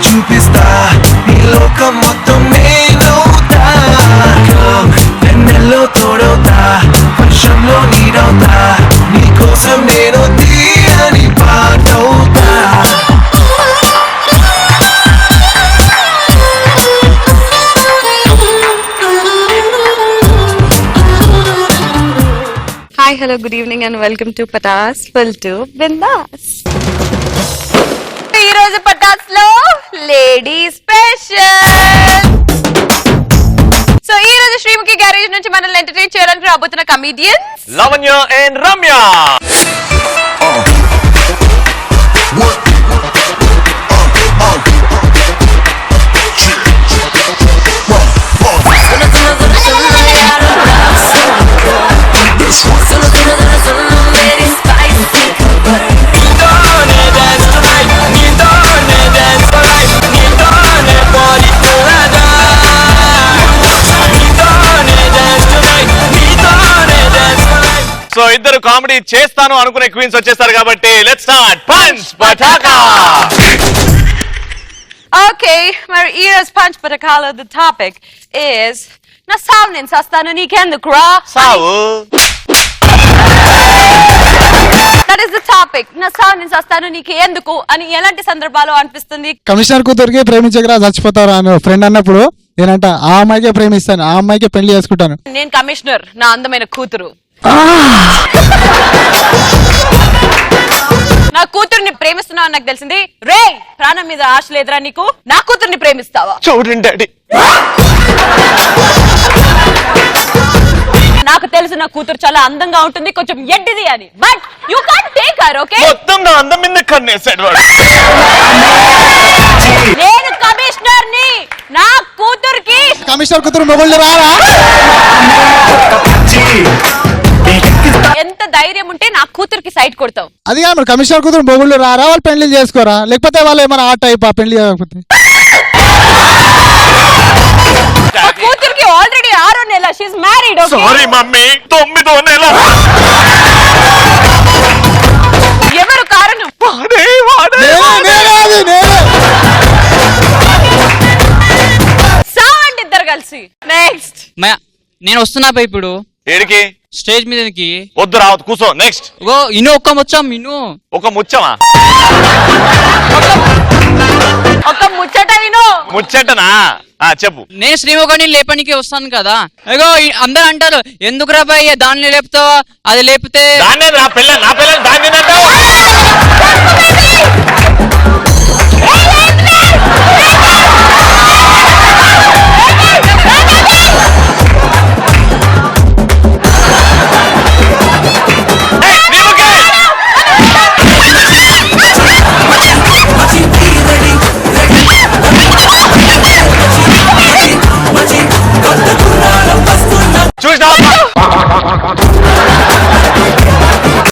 చూపిస్తా నీ లోకం మొత్తం నేనవుతా వెన్నెల్లో తోడవుతా వర్షంలో నీడవుతా నీకోసం నేను తీయని పాటవుతా Hi, hello, good evening and welcome to Patas Full to Bindas. ఈ రోజు పటాస్ లో లేడీ స్పెషల్. సో ఈ రోజు శ్రీముఖి గ్యారేజ్ నుంచి మనల్ని ఎంటర్టైన్ చేయడానికి రాబోతున్న comedians Lavanya and Ramya. So ఇద్దరు కామెడీ చేస్తాను అనుకునే క్వీన్స్ వచ్చేస్తారు కాబట్టి let's start punch Pataka. Okay, మరి ఈ రోజు పంచ్ పటాకాలో ది టాపిక్ ఇస్ నా సావు నేను సస్తాను నీకెందుకు రా సావు. That is the topic. నా సావు నేను సస్తాను నీకు ఎందుకు అని ఎలాంటి సందర్భాలు అనిపిస్తుంది? కమిషనర్ కూతురికి ప్రేమించకరా చచ్చిపోతారా అని ఫ్రెండ్ అన్నప్పుడు నేనంట ఆ అమ్మాయికే ప్రేమిస్తాను, ఆ అమ్మాయికే పెళ్లి చేసుకుంటాను. నేను కమిషనర్, నా అందమైన కూతురు. నా కూతుర్ని ప్రేమిస్తున్నావు నాకు తెలిసింది. రే ప్రాణం మీద ఆశ లేదురా నీకు? నా కూతుర్ని ప్రేమిస్తావా? చూడండి డాడీ, నాకు తెలుసు నా కూతురు చాలా అందంగా ఉంటుంది, కొంచెం ఎడ్డిది అని. But you can't take her. Okay, మొత్తం నా అందం మీద కన్నేసాడు వాడు. నేను కమిషనర్ ని, నా కూతురికి కమిషనర్ కూతురు మొగుళ్ళు రారా? ఎంత ధైర్యం ఉంటే నా కూతురికి సైట్ కొడతావు? అది కాదు మరి, కమిషనర్ కూతురు మొగుళ్ళు రారా? వాళ్ళు పెళ్లి చేసుకోరా? లేకపోతే వాళ్ళు ఏమైనా ఆ టైప్ పెళ్లి కాకపోతే? నా కూతురికి ఆల్రెడీ 6వ నెల, she is married. Okay, sorry mummy, 9వ నెల. ఎవరు కారణం? సావండి ఇద్దరు కలిసి. నెక్స్ట్ నేను వస్తున్నా ఇప్పుడు ఏడికి? స్టేజ్ మీదకి. వద్దు రావద్దు, కూర్చో. నెక్స్ట్. ఇను ఒక్క ముచ్చం ఇను. ఒక ముచ్చమా? ఒక ముచ్చట విను. ముచ్చటనా? చెప్పు. నేను శ్రీముఖని లేపనికి వస్తాను కదా. అగో అందరు అంటారు ఎందుకు రాబాయ్ దాన్ని లేపుతావా, అది లేపితే దాన్నే నా పిల్ల దాన్ని తింటావు.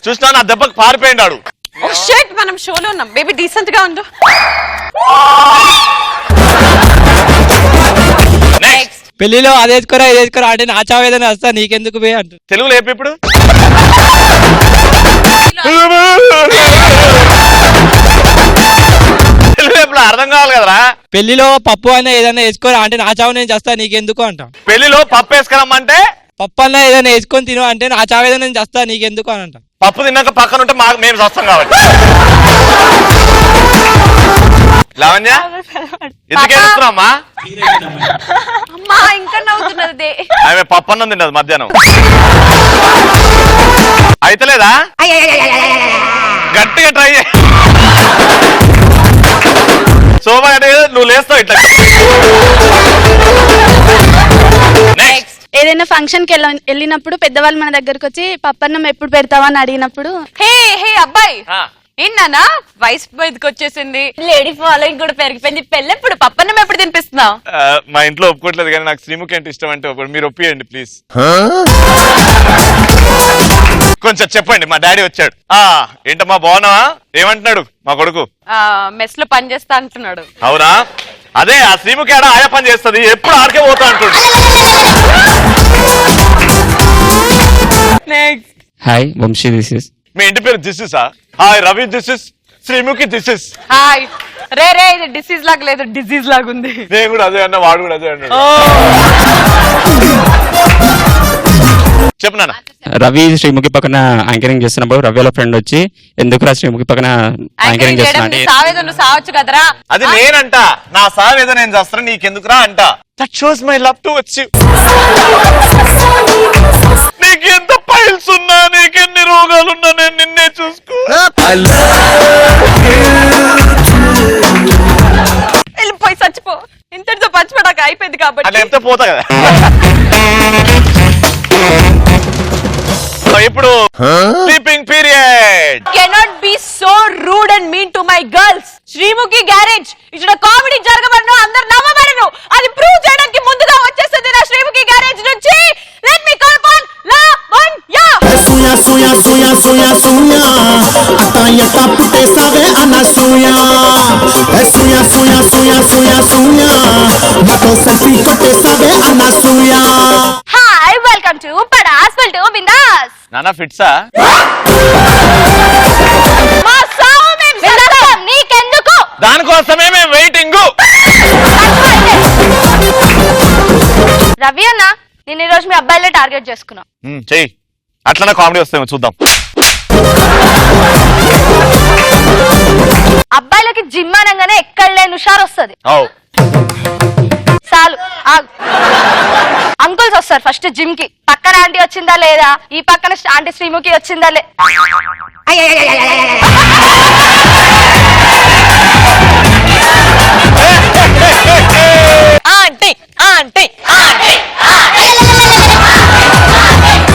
చూసినా నా దెబ్బకు పారిపోయినాడు. ఓ షిట్, మనం షోలో ఉన్నాం. బేబీ డీసెంట్ గా ఉండు. నెక్స్ట్. పెళ్లిలో అదేసుకోరా ఇదేసుకోరా అంటే నా చావేదన వస్తా నీకెందుకు పోయి అంట. తెలుగు లేపు ఇప్పుడు. తెలుగు లేపులో అర్థం కావాలి కదరా. పెళ్లిలో పప్పు అయినా ఏదైనా వేసుకోరా అంటే నా చావు నేను చేస్తా నీకెందుకు అంట. పెళ్లిలో పప్పు వేసుకురమ్మంటే పప్పు అన్నా ఏదైనా వేసుకొని తిను అంటే నా చావేదన నేను చేస్తా నీకెందుకు అని అంట. పప్పు తిన్నాక పక్కన ఉంటే మేము వస్తాం కాబట్టి. లావణ్య ఎందుకు ఏడుస్తున్నామ్మా? అమ్మా ఇంకా నవ్వుతున్నది. ఆమె పప్పు అన్నం తిన్నది మధ్యాహ్నం. అయితే లేదా గట్టిగా ట్రై చేయి. శోభ అంటే నువ్వు లేస్తావు ఇట్లా. నెక్స్ట్. ఏదైనా ఫంక్షన్ కి వెళ్ళినప్పుడు పెద్దవాళ్ళు మన దగ్గరకు వచ్చి పప్పన్నం ఎప్పుడు పెడతావా అని అడిగినప్పుడు హే హే అబ్బాయి ఏంటన్నా వయసు మీదకి వచ్చేసింది, లేడీ ఫాలోయింగ్ కూడా పెరిగిపోయింది, పెళ్ళెప్పుడు పప్పన్నం ఎప్పుడు తినిపిస్తున్నావు? మా ఇంట్లో ఒప్పుకోవట్లేదు కానీ నాకు శ్రీముఖి అంటే ఇష్టం. అంటే మీరు ఒప్పియండి ప్లీజ్. కొంచెం చెప్పండి, మా డాడీ వచ్చాడు. ఏంటమ్మా బాగున్నావా? ఏమంటున్నాడు మా కొడుకు? మెస్ లో పని చేస్తా అంటున్నాడు. అవునా? అదే ఆ శ్రీముఖి ఆడ ఆయా పని చేస్తుంది, ఎప్పుడు ఆడికే పోతా అంటున్నాడు. Hi Vamshi this is. మీ ఇంటి పేరు this is? Hi Ravi this is. Sreemukhi this is. Hi. రే ఇది డిసీజ్ లాగా లేదు, డిసీజ్ లాగా ఉంది. నేను కూడా అదే అన్నా, వాడు కూడా అదే అన్నాడు. చెప్పు నాన్న. రవి శ్రీముఖి పక్కన యాంకరింగ్ చేస్తున్నప్పుడు రవి వాళ్ళ ఫ్రెండ్ వచ్చి ఎందుకురా శ్రీముఖి పక్కన యాంకరింగ్ చేస్తున్నా సావేదో నువ్వు సావచ్చు కదరా. అది నేనంట, నా సావేదో నేను చేస్తాను, నీకెందుకురా అంట. That shows my love to వచ్చి. నీకు ఎంత పైల్స్ ఉన్నా, నీకెన్ని రోగాలున్నా, నేను నిన్నే చూసుకో. వెళ్ళిపోయి చచ్చిపో, ఇంతటితో పంచిపోడాక అయిపోయింది అట్లా కాబట్టి. ఎంత పోతా కదా. ఇప్పుడు sleeping period. Cannot be so rude and mean to my girls. Sreemukhi garage ఇక్కడ కామెడీ జరగబడను, అందరు నమ్మబడను, అది ప్రూవ్ చేయడానికి ముందుగా వచ్చేస్తుంది నా శ్రీముఖి గ్యారేజ్ నుంచి. Let me call on Lavanya. Suya Suya Suya Suya Suya అతాయత పుట్టేసావే అనసూయా. సూయా సూయా సూయా సూయా సూయా నాతో సెల్ఫీ కొట్టేసావే Anasuya. Hi, welcome to Pataas well to Bindaas. నానా ఫిట్సా? మా సావు మేము చేస్తాం, నీకెందుకు? దానికోసమే మేము వెయిటింగ్. రవి అన్న, నేను ఈ రోజు మీ అబ్బాయిలే టార్గెట్ చేసుకున్నా. చెయ్యి, అట్లనే కామెడీ వస్తామో చూద్దాం. అబ్బాయిలకి జిమ్ అనగానే ఎక్కడ లేని హుషారు వస్తుంది. చాలు అంకుల్స్ వస్తారు ఫస్ట్ జిమ్ కి. పక్కన ఆంటీ వచ్చిందా లేదా, ఈ పక్కన ఆంటీ శ్రీముఖి వచ్చిందా లే.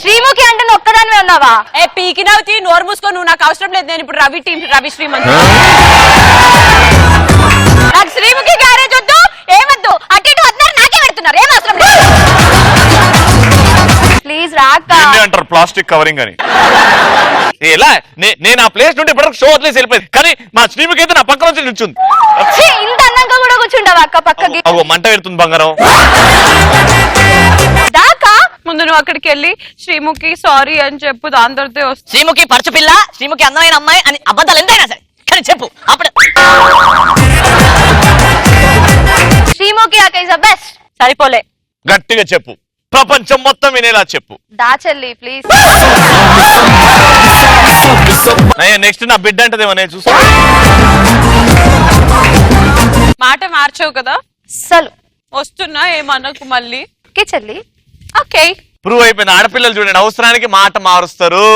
శ్రీముఖి అంటే నువ్వు ఒక్కదానివే ఉన్నావా? ఏ పీకినవుతి, నోరు మూసుకో, నువ్వు నాకు అవసరం లేదు. నేను ఇప్పుడు రవి టీం, రవి శ్రీమంత్. నాకు శ్రీముఖి గ్యారేజ్ వద్దు, ఏమద్దు. అటు ఇటు వద్దున్నారు, నాకే పెడుతున్నారు, ఏం అవసరం లేదు. ప్లీజ్ రాక. అంటారు ప్లాస్టిక్ కవరింగ్ అని. ఎలా నేను ఆ ప్లేస్ నుండి ఇప్పటివరకు షో వదిలేసి వెళ్ళిపోయింది, కానీ మా శ్రీముఖి అయితే నా పక్క నుంచి నిల్చుంది. ఇంత అందంగా కూడా కూర్చుంటావా అక్క పక్కకి? మంట పెడుతుంది బంగారం. దాకా ముందు నువ్వు అక్కడికి వెళ్ళి శ్రీముఖి సారీ అని చెప్పు, దాని తర్వాత వస్తుంది. శ్రీముఖి పరచు పిల్ల, శ్రీముఖి అందమైన అమ్మాయి అని అబద్ధాలు ఎంతైనా సరే కానీ చెప్పు. అప్పుడు శ్రీముఖి అక్క ఇస్ ద బెస్ట్. సరిపోలే, గట్టిగా చెప్పు, ప్రపంచం మొత్తం వినేలా చెప్పు. దాచెల్లి ప్లీజ్. నెక్స్ట్ నా బిడ్డ అంటదేమో నేను చూస్తా. మాట మార్చావు కదా, అస్సలు వస్తున్నా ఏమనకు మళ్ళీ. ఓకే చెల్లి. ఓకే, ప్రూవ్ అయిపోయింది. ఆడపిల్లలు చూడండి, అవసరానికి మాట మారుస్తారు.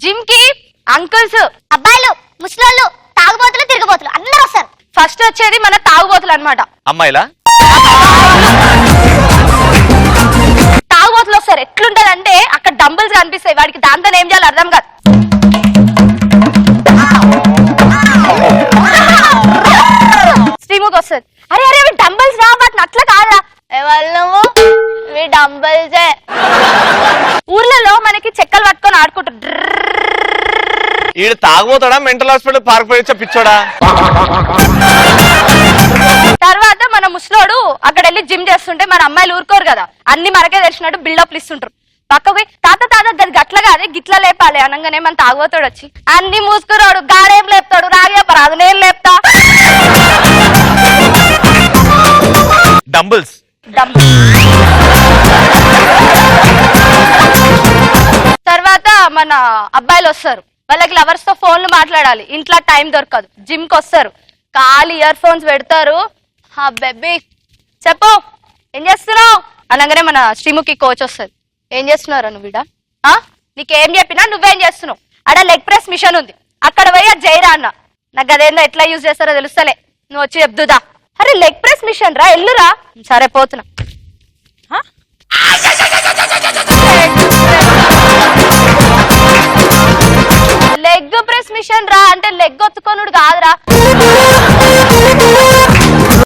జిమ్ కి అంకుల్స్, అబ్బాయిలు, ముసలోళ్ళు, తాగుబోతులు, తిరుగుబోతులు అందరూ వస్తారు. ఫస్ట్ వచ్చేది మన తాగుబోతులు అన్నమాట. అమ్మాయిలా? తాగుబోతులు వస్తారు. ఎట్లుంటది అంటే అక్కడ డంబుల్స్ కనిపిస్తాయి, వాడికి దాంతో ఏం చేయాలి అర్థం కాదు. శ్రీముఖి వస్తుంది, అరే అరే అవి డంబుల్స్ రా, బట్ అట్లా కాదా. నువ్వు ఇవి డంబుల్సే. ఊర్లలో మనకి చెక్కలు పట్టుకొని ఆడుకుంటారు. ఈడు తాగుపోతాడా, మెంటల్ హాస్పిటల్ పార్క్ పోయి పిచ్చోడా? తర్వాత మన ముసలోడు అక్కడ వెళ్ళి జిమ్ చేస్తుంటే మన అమ్మాయిలు ఊరుకోరు కదా, అన్ని మనకే తెలిసినట్టు బిల్డప్లు ఇస్తుంటారు. పక్కకి తాత తాత గది గట్లగా అదే గిట్ల లేపాలి అనగానే మన తాగుతాడు వచ్చి అన్ని మూసుకురాడు, గాడేం లేపుతాడు, రాగేపరాదు నేను లేపుతా. డంబుల్స్. తర్వాత మన అబ్బాయిలు వస్తారు, వాళ్ళకి లవర్స్ తో ఫోన్లు మాట్లాడాలి, ఇంట్లో టైం దొరకదు. జిమ్ కి వస్తారు, కాలి ఇయర్ ఫోన్స్ పెడతారు. బేబీ చెప్పు ఏం చేస్తున్నావు అనగానే మన శ్రీముఖి కోచ్ వస్తుంది, ఏం చేస్తున్నారా నువ్వు ఇడా, నీకేం చెప్పినా నువ్వేం చేస్తున్నావు, అక్కడ లెగ్ ప్రెస్ మిషన్ ఉంది, అక్కడ పోయి అది జైరా అన్న. నాకు అదేందో ఎట్లా యూజ్ చేస్తారో తెలుస్తలే, నువ్వు వచ్చి చెప్దుదా. అరే లెగ్ ప్రెస్ మిషన్ రా, ఎల్లురా. సరే పోతున్నా. లెగ్ ప్రెస్ మిషన్ రా అంటే లెగ్ ఒత్తుకోనుడు కాదురా.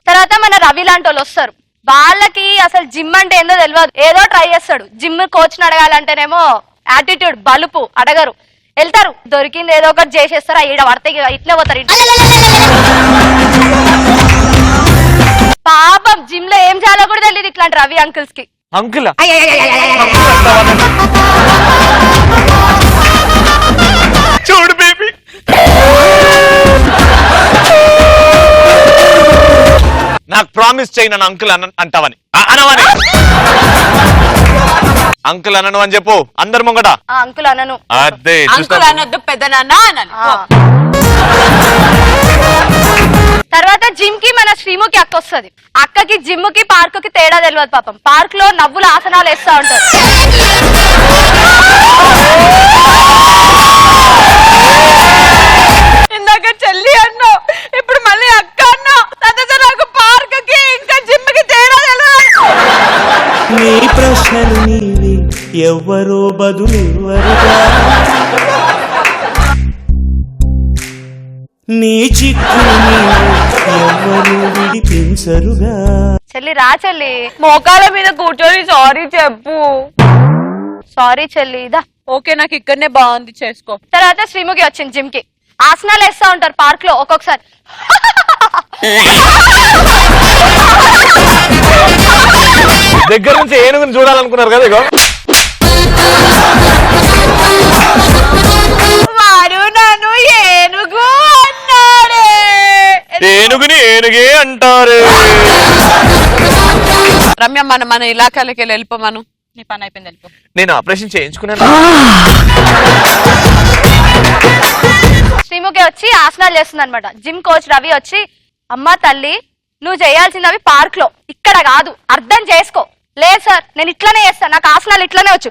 తర్వాత మన రవి లాంటి వాళ్ళు వస్తారు, వాళ్ళకి అసలు జిమ్ అంటే ఏందో తెలియదు, ఏదో ట్రై చేస్తాడు. జిమ్ కోచ్ ని అడగాలంటేనేమో యాటిట్యూడ్, బలుపు, అడగరు. వెళ్తారు, దొరికింది ఏదో ఒకటి చేసేస్తారు, ఈడ పడితే ఇట్లే పోతారు. పాపం జిమ్ లో ఏం చేయాలో కూడా తెలియదు ఇట్లాంటి రవి అంకుల్స్ కి. అంకుల్ ప్రామిస్ చేయి నన్ను అంకుల్ అంటావని అనవని అంకుల్ అనను అని చెప్పు అందరు ముంగట. అంకుల్ అనను. అదే అంకుల్ అనొద్దు, పెద్ద నాన్న అనాలి. తర్వాత జిమ్ కి మన శ్రీముఖి అక్క వస్తుంది. అక్కకి జిమ్ కి పార్క్ కి తేడా తెలియదు పాపం. పార్క్ లో నవ్వుల ఆసనాలు వేస్తా ఉంటారు. ఇందాక చెల్లి అన్నావు, ఇప్పుడు మళ్ళీ అక్క అన్నావు. నాకు పార్క్ కి ఇంకా జిమ్ కి తేడా తెలియదు. నీ ప్రశ్నలు నీవి ఎవ్వరో బదులెవ్వరుగా, నీ చిక్కులు నీవి ఎవ్వరూ విడిపించరుగా. చెల్లి రా చెల్లి, మోకాల మీద కూర్చొని సారీ చెప్పు. సారీ చెల్లి ఇదా. ఓకే, నాకు ఇక్కడనే బాగుంది, చేసుకో. తర్వాత శ్రీముఖి వచ్చింది జిమ్ కి. ఆసనాలు వేస్తా ఉంటారు పార్క్ లో. ఒక్కొక్కసారి దగ్గర నుంచి ఏనుగుని చూడాలనుకున్నారు కదా. ఇగో వాడు నన్ను ఏనుగు అన్నాడే. ఏనుగుని ఏనుగే అంటారు. రమ్య, మన ఇలాకాలకి వెళ్ళిపోమను. నీ పని అయిపోయింది, వెళ్ళిపో. నేను ఆపరేషన్ చేయించుకున్నాను. శ్రీముఖి వచ్చి ఆసనాలు చేస్తుంది అనమాట. జిమ్ కోచ్ రవి వచ్చి, అమ్మా తల్లి నువ్వు చేయాల్సింది అవి పార్క్ లో, ఇక్కడ కాదు, అర్థం చేసుకో. లేదు సార్ నేను ఇట్లనే చేస్తాను, నాకు ఆసనాలు ఇట్లనే వచ్చు.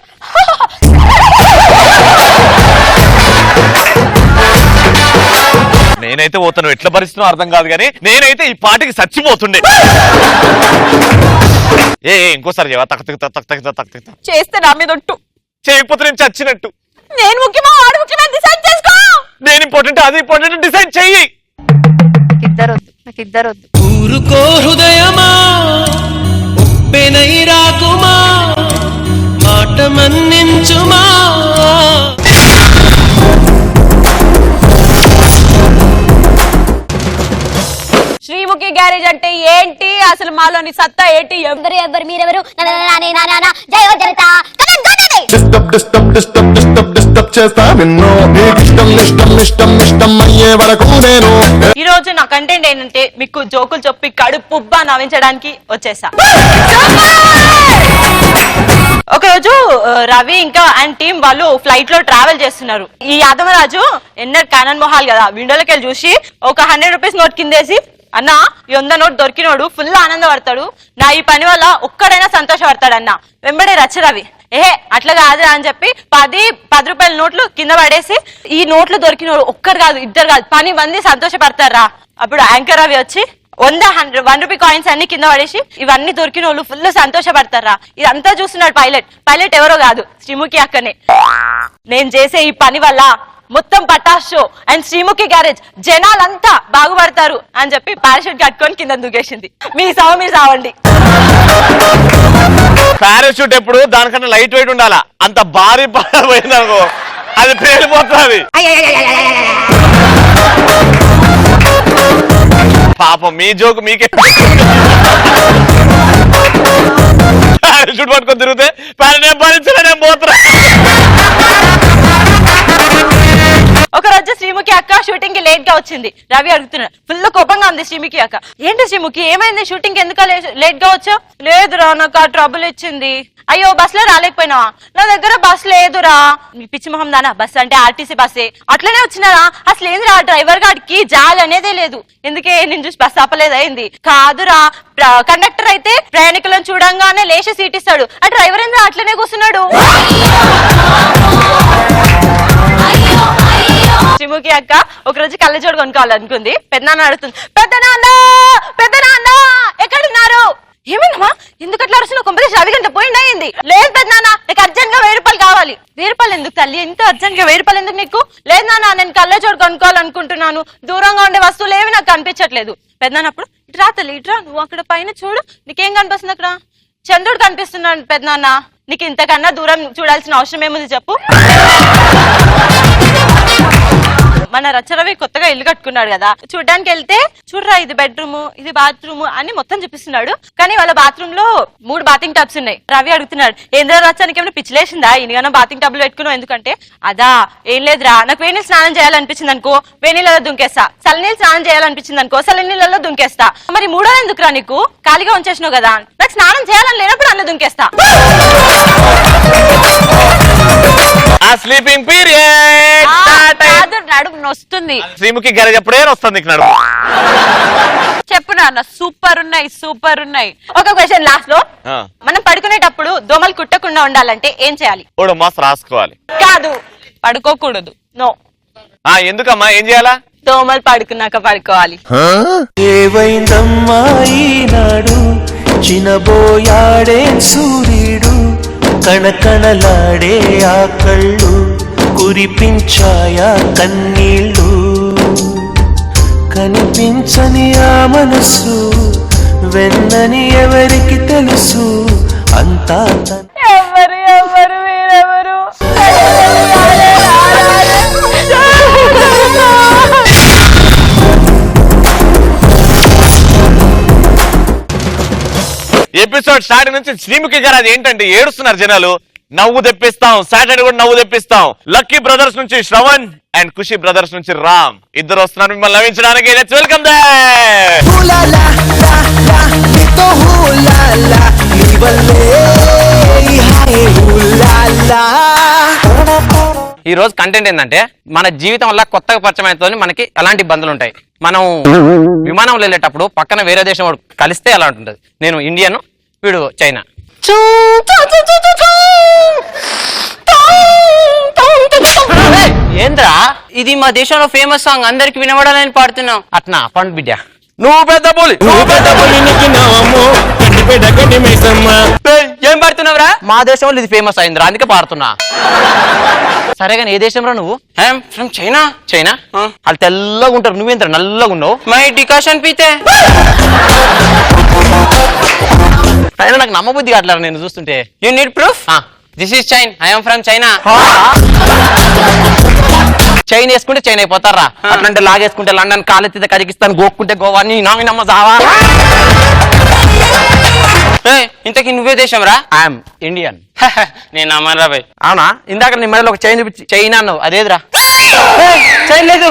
నేనైతే పోతాను, ఎట్లా భరిస్తున్నా అర్థం కాదు కానీ నేనైతే ఈ పాటికి చచ్చిపోతుండే. ఇంకోసారి చేస్తే నా మీద ఒట్టు. చేయకపోతే నేను చచ్చినట్టు. నేను ముఖ్యమా వాడు ముఖ్యమా డిసైడ్ చేసుకో. నేను ఇంపార్టెంట్ అది ఇంపార్టెంట్ డిసైడ్ చెయ్యి. నాకు ఇద్దరు వద్దు. ఊరుకో హృదయమా ఉప్పెనై రాకుమా, మాట మన్నించుమా. శ్రీముఖి గ్యారేజ్ అంటే ఏంటి, అసలు మాలోని సత్తా ఏంటి? ఎవరు మీరెవరు? డిస్టర్బ్ చేస్తా నిన్ను, నీకు ఇష్టం అయ్యే వరకు నేను. ఈ రోజు నా కంటెంట్ ఏంటంటే మీకు జోకులు చెప్పి కడుపుబ్బా నవ్వించడానికి వచ్చేసా. ఒకరోజు రవి ఇంకా అండ్ టీం వాళ్ళు ఫ్లైట్ లో ట్రావెల్ చేస్తున్నారు. ఈ యాదవరాజు ఎన్నర్ క్యానన్ మొహాల్ కదా, విండోలోకి వెళ్ళి చూసి ఒక 100 రూపీస్ నోట్ కిందేసి, అన్న ఈ 100 నోట్ దొరికినోడు ఫుల్ ఆనందపడతాడు, నా ఈ పని వల్ల ఒక్కడైనా సంతోషపడతాడు అన్న. వెంబడే రచ్చ రవి, అట్లా కాదు అని చెప్పి 10 రూపాయల నోట్లు కింద పడేసి, ఈ నోట్లు దొరికినోడు ఒక్కడు కాదు, ఇద్దరు కాదు, 10 మంది సంతోషపడతారా. అప్పుడు యాంకర్ రవి వచ్చి 100 రూపీ కాయిన్స్ అన్ని కింద పడేసి, ఇవన్నీ దొరికిన వాళ్ళు ఫుల్ సంతోషపడతారా. ఇదంతా చూస్తున్నాడు పైలట్ ఎవరో కాదు, శ్రీముఖి అక్కనే. నేను చేసే ఈ పని వల్ల మొత్తం Pataas show and Sreemukhi garage జనాలంతా బాగుపడతారు అని చెప్పి పారాషూట్ కట్టుకొని కింద దూకేసింది. మీరు సావండి. పారాషూట్ ఎప్పుడు దానికన్నా లైట్ వెయిట్ ఉండాలా, అంత భారీ పోయిందనుకో అది పేలిపోతుంది. పాపం మీ జోకు మీకే. పారాషూట్ పట్టుకొని తిరిగితే నేను భరించలే, నేను పోతున్నా. ఒకరోజు శ్రీముఖి అక్క షూటింగ్ కి లేట్ గా వచ్చింది. రవి అడుగుతున్నాడు, ఫుల్ కోపంగా ఉంది శ్రీముఖి అక్క. ఏంటి శ్రీముఖి ఏమైంది, షూటింగ్ కి ఎందుకు లేట్ గా వచ్చావు? లేదురా నాకు ఆ ట్రబుల్ ఇచ్చింది. అయ్యో బస్ లో రాలేకపోయినావా? నా దగ్గర బస్ లేదురా. పిచ్చి మొహం దానా, బస్ అంటే ఆర్టీసీ బస్సే, అట్లనే వచ్చినారా? అసలు ఏందిరా డ్రైవర్ గాడికి జాలి అనేదే లేదు. ఎందుకే నేను చూసి బస్ ఆపలేదు అయింది? కాదురా, కండక్టర్ అయితే ప్రయాణికులను చూడంగానే లేచి సీట్ ఇస్తాడు, ఆ డ్రైవర్ ఏంద్రా అట్లనే కూర్చున్నాడు. శ్రీముఖి అక్క ఒకరోజు కళ్ళజోడు కొనుక్కోవాలనుకుంది. పెద్దనాన్న అడుగుతుంది, పెద్దనాన్న ఎక్కడున్నారు? ఏమైందమ్మా, ఎందుకు అట్లా అరుస్తున్నావు? కొంపదేశ్ రవి గంట పోయింది అయింది. లేదు పెద్దనాన్న నీకు అర్జెంట్ గా 1000 రూపాయలు కావాలి. 1000 రూపాయలు ఎందుకు తల్లి, ఇంత అర్జెంట్ గా 1000 రూపాయలు ఎందుకు నీకు? లేదు నాన్న నేను కళ్ళజోడు కొనుక్కోవాలనుకుంటున్నాను, దూరంగా ఉండే వస్తువులు ఏవి నాకు కనిపించట్లేదు. పెద్దనాన్నప్పుడు ఇట్రా తల్లి ఇట్రా, నువ్వు అక్కడ పైన చూడు, నీకేం కనిపిస్తుంది? అక్కడ చంద్రుడు కనిపిస్తున్నాడు పెద్దనాన్న. నీకు ఇంతకన్నా దూరం చూడాల్సిన అవసరం ఏముంది చెప్పు. మన మన రచరవి కొత్తగా ఇల్లు కట్టుకున్నాడు కదా, చూడ్డానికి వెళ్తే చూడరా ఇది బెడ్రూమ్ ఇది బాత్రూమ్ అని మొత్తం చూపిస్తున్నాడు. కానీ వాళ్ళ బాత్రూమ్ లో 3 బాతింగ్ టబ్స్ ఉన్నాయి. రవి అడుగుతున్నాడు, ఏంద్రా రచానికి ఏమైనా పిచ్చిలేసిందా ఇనిగానో బాతింగ్ టబ్లు పెట్టుకున్నావు ఎందుకంటే, అదా ఏం లేదురా నాకు వేణీళ్ళు స్నానం చేయాలనిపించింది అనుకో వేణీళ్ళలో దుంకేస్తా, చల్లనీళ్ళు స్నానం చేయాలనిపించింది అనుకో చల్లనీళ్ళలో దుంకేస్తా. మరి మూడో ఎందుకురా నీకు ఖాళీగా ఉంచేసినావు కదా, నాకు స్నానం చేయాలని లేనప్పుడు అన్న దుంకేస్తా. ఆ స్లీపింగ్ పీరియడ్ నడుము నొస్తుంది. శ్రీముఖి గారు ఎప్పుడే వస్తుంది నీకు నడుము. చెప్పు నాన్న, సూపర్ ఉన్నాయి సూపర్ ఉన్నాయి. ఒక క్వశ్చన్ లాస్ట్ లో, మనం పడుకునేటప్పుడు దోమలు కుట్టకుండా ఉండాలంటే ఏం చేయాలి? ఓడు మాస్ రాసుకోవాలి. కాదు, పడుకోకూడదు. నో. ఎందుకమ్మా ఏం చేయాలా? దోమలు పడుకున్నాక పడుకోవాలి. ఏవైందమ్మా ఈనాడు చినబోయాడే సూర్యుడు, కణకణలాడే ఆ కళ్ళు కురిపించాయా కన్నీళ్ళు, కనిపించని ఆ మనసు వెన్నని ఎవరికి తెలుసు, అంతా ఎవరు ఎవరు వీరెవరు? ఎపిసోడ్ స్టార్ట్ నుంచి శ్రీముఖి గారు అది ఏంటంటే ఏడుస్తున్నారు జనాలు. నవ్వు తెప్పిస్తాం, సాటర్డే కూడా నవ్వు తెప్పిస్తాం. లక్కీ బ్రదర్స్ నుంచి శ్రవణ్ అండ్ ఖుషి బ్రదర్స్ నుంచి రామ్ ఇద్దరు వస్తున్నారు మిమ్మల్ని నవ్వించడానికి. Let's welcome them. ఈ రోజు కంటెంట్ ఏంటంటే మన జీవితం వల్ల కొత్తగా పరిచయం అవుతుంది, మనకి ఎలాంటి ఇబ్బందులు ఉంటాయి. మనం విమానంలో వెళ్ళేటప్పుడు పక్కన వేరే దేశం వాడు కలిస్తే ఎలా ఉంటుంది. నేను ఇండియన్, వీడు చైనా. ఏంద్రా ఇది మా దేశంలో ఫేమస్ సాంగ్, అందరికి వినబడాలని పాడుతున్నాం. అట్నా పండు బిడ్డ, నువ్వు పెద్ద పులి ఏం పాడుతున్నావురా? మా దేశంలో ఇది ఫేమస్ అయిందిరా, అందుకే పాడుతున్నా. సరే కానీ ఏ దేశంరా నువ్వు? From China. చైనా వాళ్ళు తెల్లగా ఉంటారు, నువ్వేంత నల్లగా ఉన్నావు. మై డికాషన్ పీతే అయినా నాకు నమ్మబుద్ధి కావట్లేదు నేను చూస్తుంటే. You need proof? This is chain, I'm from China. Chain వేసుకుంటే చైన్ అయిపోతారా, అట్లంటే లాగేసుకుంటే లండన్, కాలెత్తితే కజకిస్తాన్, గోక్కుంటే గోవా, నీ నామి నమ్మ జావా. ఇంతకీ నువ్వే దేశం రా? I'm Indian. నేను అమ్మరా బాయ్. అవునా? ఇందాక నీ మెడలో ఒక చైన్ చూపించి చైనా అన్నావు, అదేదిరా? చైన్ లేదు.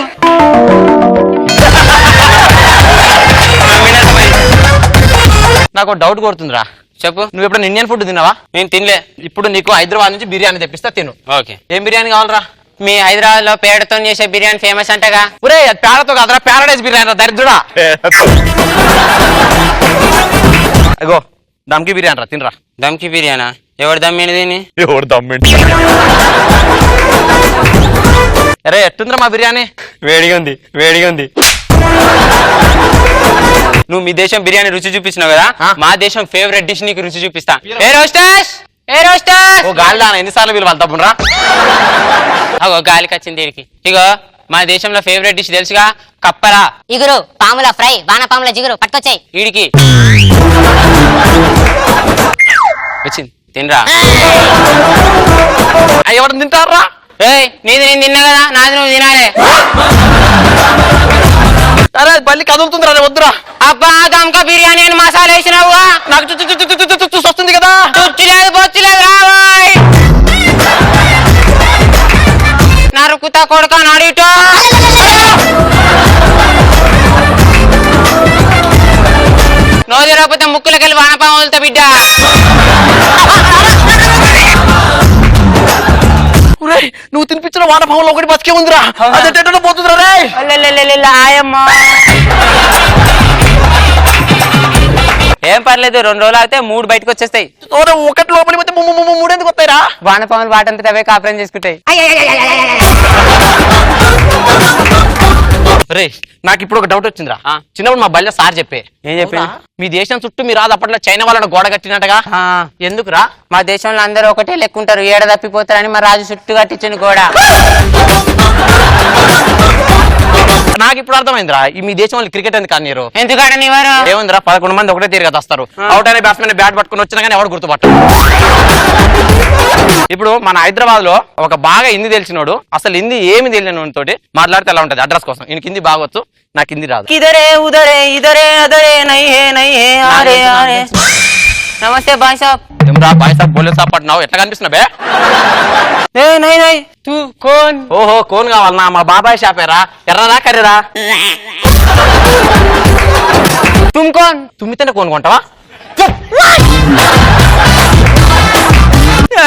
నాకు డౌట్ కొడుతుందిరా. చెప్పు. నువ్వు ఎప్పుడైనా ఇండియన్ ఫుడ్ తిన్నావా? నేను తినలే. ఇప్పుడు నీకు హైదరాబాద్ నుంచి బిర్యానీ తెప్పిస్తా, తిను. ఓకే. ఏం బిర్యానీ కావాలరా? మీ హైదరాబాద్ లో పేడతో చేసే బిర్యానీ ఫేమస్ అంటగా. ఒరే పేడతో కాదురా, ప్యారడైజ్ బిర్యానీ దరిద్రుడా. అగో దమ్కి బిర్యానీ రా, తినరా. దమ్కి బిర్యానా? ఎవరు దమ్మిండి దీన్ని? ఎవరు దమ్మిండి? అరే ఎట్టుందిరా మా బిర్యానీ? వేడిగా ఉంది, వేడిగా ఉంది. నువ్వు మీ దేశం బిర్యానీ రుచి చూపిస్తున్నావు కదా, మా దేశం ఫేవరెట్ డిష్ నీకు రుచి చూపిస్తా. ఏ రోస్టర్స్, ఏ రోస్టర్స్. ఓ గాలి దాన ఎన్నిసార్లు వీళ్ళు వాళ్ళు తప్పురా. అగో గాలికి వచ్చింది దీనికి. ఇగో మన దేశంలో ఫేవరెట్ డిష్ తెలుసుగా, కప్పరా. ఇగురు పాముల ఫ్రై, వానపాముల జిగురు పట్టుకొచ్చాయి. వీడికి వచ్చింది, తినరా. ఎవరు తింటారా? ఏయ్ నీది నేను తిన్నా కదా, నాది నువ్వు తినాలే. అరే మళ్ళీ కదులుతుందిరా, వద్దురా. అబ్బా దమ్కా బిర్యానీ అని మసాలా వేసినావుగా, నాకు వస్తుంది కదా. చుచ్చి లేదు బొచ్చి లేదు రావాయ్. నరుకుతా కొడుక నాడిటో. నోది రాకపోతే ముక్కులకెళ్ళి వానపాము వదులుతా బిడ్డ. నువ్వు తినిపించిన వానపాములో ఒకటి బతికే ఉందిరా, అదే పోతుందిరా రే. ఆయమ్మా ఏం పర్లేదు, 2 రోజులు అయితే 3 బయటకు వచ్చేస్తాయి. ఒకటి లోపలి పోతే 3 ఎందుకు వస్తాయిరా? వానపాములు వాటంతట అవే కాపురం చేసుకుంటాయి. రే నాకు ఇప్పుడు ఒక డౌట్ వచ్చిందిరా. చిన్నప్పుడు మా బల్లె సార్ చెప్పే. ఏం చెప్పి? మీ దేశం చుట్టూ మీరు రాదు అప్పట్లో చైనా వాళ్ళని గోడ కట్టినట్టుగా. ఎందుకురా? మా దేశంలో అందరూ ఒకటే లెక్కుంటారు, ఏడ తప్పిపోతారని మా రాజు చుట్టూ కట్టించిన గోడ. నాకు ఇప్పుడు అర్థమైందిరా ఈ మీ దేశం వాళ్ళు క్రికెట్ ఎందుకు అన్నారు ఎందుకంటే వారు ఏముందిరా 11 మంది ఒకటే తీరుగా వస్తారు అవుట్ అయిన బ్యాట్స్మెన్ బ్యాట్ పట్టుకుని వచ్చినా కానీ ఎవడు గుర్తుపట్టారు ఇప్పుడు మన హైదరాబాద్ లో ఒక బాగా హిందీ తెలిసినోడు అసలు హిందీ ఏమి తెలియని తోటి మాట్లాడితే ఎలా ఉంటది అడ్రస్ కోసం ఈయనకి హిందీ బాగొచ్చు నాకు హిందీ రాదు ఇదరే ఉదరే ఇదరే అదరే నై హే ఆరే ఆరే నమస్తే భాయ్ సాబ్ ఏమరా బాయ్ సాబ్ బోలే సాబ్ పట్టినావు ఎట్లా కనిపిస్తున్నా బే ఏ నై నై తూ కోన్ ఓహో కోన్ కావాలన్నా మా బాబాయ్ షాపేరా ఎర్రరా కర్రీరా తుమ్ కోన్ తుమ్మితేనే కోన్ కొంటావా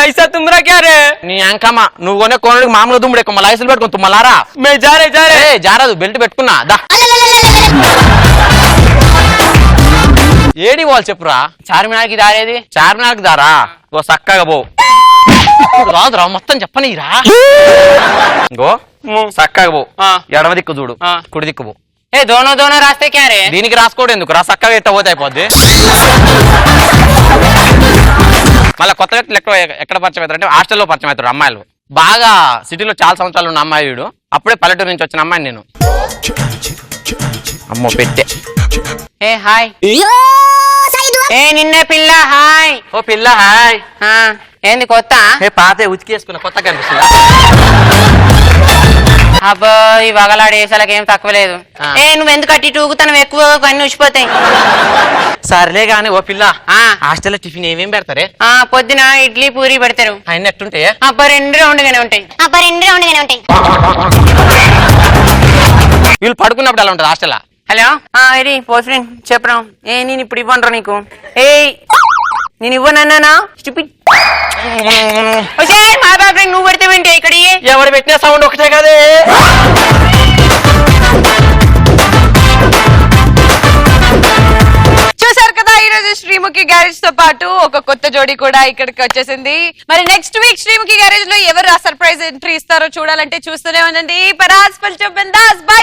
ऐसा तुमरा क्या रे నీ అంకమ్మ నువ్వు కొనే కోనుడికి మామూలు దుమ్ముడు ఎక్కువ మళ్ళీ ఐసులు పెట్టుకుని తుమ్మలారా मैं जा रहे జారదు బెల్ట్ పెట్టుకున్నా దా ఏడి వాళ్ళు చెప్పురా చార్మినార్కి దారేది చార్మినార్కి దారా ఓ చక్కగా పో రాదురా మొత్తం చెప్పనీరా గో చక్కగా పో ఎడమ దిక్కు చూడు కుడి దిక్కు పో ఏ దోనో రాస్తే క్యా రే దీనికి రాసుకోవడం ఎందుకు రా చక్కగా ఎట్ట పోతే అయిపోద్ది మళ్ళీ కొత్త వ్యక్తులు ఎక్కడ పరిచయం అవుతారు అంటే హాస్టల్లో పరిచయం అవుతారు అమ్మాయిలు బాగా సిటీలో చాలా సంవత్సరాలు ఉన్న అమ్మాయి వీడు అప్పుడే పల్లెటూరు నుంచి వచ్చిన అమ్మాయి నేను అమ్మో పెట్టే ఏ హాయ్ ఏ నిన్న పిల్ల హాయ్ ఓ పిల్ల హాయ్ ఏంది కొత్త ఏ పాతే ఉతికేసుకున్న కొత్త కనిపిస్తుందా అబ్బో ఈ వగలాడి వేసాలకి ఏం తక్కువ లేదు ఏ నువ్వు ఎందుకు అట్టి టూగుతాను ఎక్కువ అన్ని ఉచ్చిపోతాయి సర్లే గాని ఓ పిల్ల హాస్టల్లో టిఫిన్ ఏమేం పెడతారే పొద్దున ఇడ్లీ పూరి పెడతారు అన్ని ఎట్టుంటాయి అబ్బా 2 రౌండ్గానే ఉంటాయి వీళ్ళు పడుకున్నప్పుడు ఎలా ఉంటుంది హాస్టల్ హలో ఇది పోస్ట్ ఫ్రెండ్ చెప్పరా ఏ నేను ఇప్పుడు ఇవ్వనరా నీకు ఏ నేను ఇవ్వనన్నానా స్టూపిడ్ మా బాబు నువ్వు పెడితే వింటే ఇక్కడ ఎవరు పెట్టిన సౌండ్ ఒకటే కదే చూసారు కదా ఈ రోజు శ్రీముఖి గ్యారేజ్ తో పాటు ఒక కొత్త జోడీ కూడా ఇక్కడికి వచ్చేసింది. మరి నెక్స్ట్ వీక్ శ్రీముఖి గ్యారేజ్ లో ఎవరు ఆ సర్ప్రైజ్ ఎంట్రీ ఇస్తారో చూడాలంటే చూస్తూనే ఉండండి. పరాస్ పల్చో బిందాస్ బై.